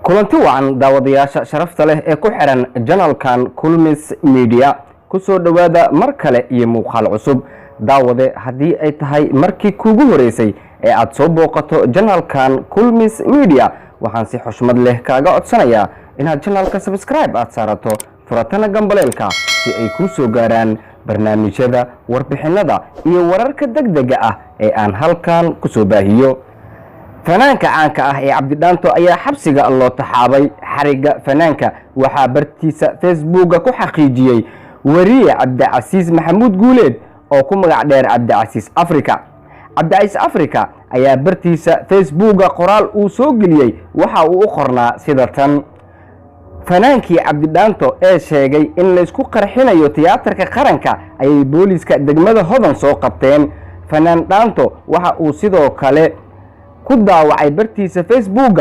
kulanti wacan daawadayaasha sharafta leh ee ku xiran janalkan Culus Media ku soo dhawaada mar kale iyo muuqaal cusub. daawade haddii ay tahay markii kuugu horeysay ee aad soo booqato janalkan Culus Media, waxaan si xushmad leh kaaga codsanayaa inaad janalka subscribe aad saarato furatana gambaleelka si ay kuu soo gaaraan barnaamijyada, warbixinada iyo wararka degdega ah ee aan halkan ku soo baahiyo. fanaanka caanka ah ee AbdiDhanto ayaa xabsiga loo taxaabay. xariga fanaanka waxaa bartiisa Facebook ku xaqiijiyay wariye Cabdicasiis Maxamuud Guuleed oo ku magac dheer Cabdicasiis Africa. Cabdicasiis Africa ayaa bartiisa Facebook qoraal uu soo geliyay waxa uu u qornaa sida tan: fanaankii AbdiDhanto ee sheegay in la isku qarxinayo tiyaatarka qaranka ayay booliska degmada Hodan soo qabteen. fanaan Dhanto waxa uu sidoo kale ku daawacay bartiisa Facebook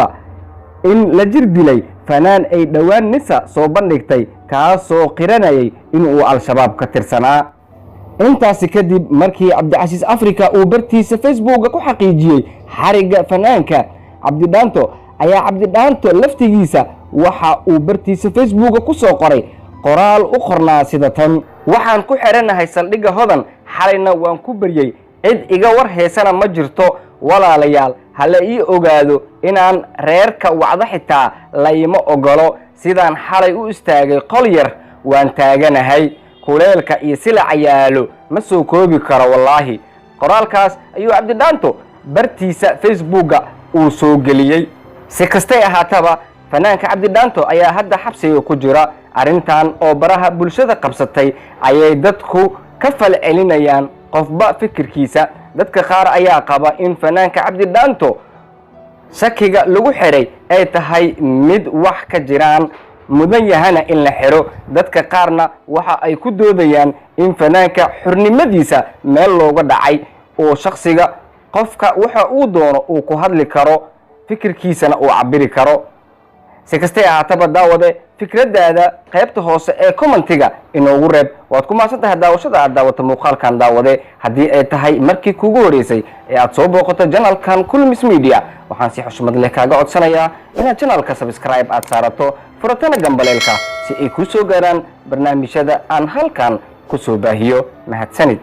in la jir dilay fanaan ay dhawaan nisa soo bandhigtay kaasoo qiranayay in uu al-shabaab ka tirsanaa. intaasi kadib markii Cabdicasiis Africa uu bartiisa Facebook ku xaqiijiyay xariga fanaanka AbdiDhanto ayaa AbdiDhanto laftigiisa waxa uu bartiisa Facebook ku soo qoray qoraal u qornaa sida tan: waxaan ku xiranahay saldhigga Hodan, xalayna waan ku baryay, cid iga war heesana ma jirto. walaalayaal hala ii ogaado inaan reerka wacdo xitaa layma ogolo. sidaan xalay u istaagay qol yar waan taaganahay, kuleelka iyo silaca yaalo ma soo koobi karo wallaahi. qoraalkaas ayuu AbdiDhanto bartiisa Facebook uu soo geliyay. si kastay ahaataba, fanaanka AbdiDhanto ayaa hadda xabsiga ku jira. arrintan oo baraha bulshada qabsatay ayay dadku ka falcelinayaan qofba fikirkiisa. dadka qaar ayaa qaba in fanaanka AbdiDhanto shakiga lagu xiray ay tahay mid wax ka jiraan, mudan yahana in la xiro. dadka qaarna waxa ay ku doodayaan in fanaanka xurnimadiisa meel looga dhacay oo shakhsiga qofka waxa uu doono uu ku hadli karo, fikirkiisana uu cabiri karo. si kastay ahaataba daawade, fikradaada qaybta hoose ee commentiga inoogu reeb. waad ku mahadsantahay daawashada aad daawato muuqaalkan. daawade haddii ay tahay markii kuugu horeysay ee aad soo booqato janalkan Culus Media, waxaan si xushmad leh kaaga codsanayaa inaad janalka subscribe aad saarato furatana gambaleelka si ay kuu soo gaaraan barnaamijyada aan halkan ku soo baahiyo. mahadsanid.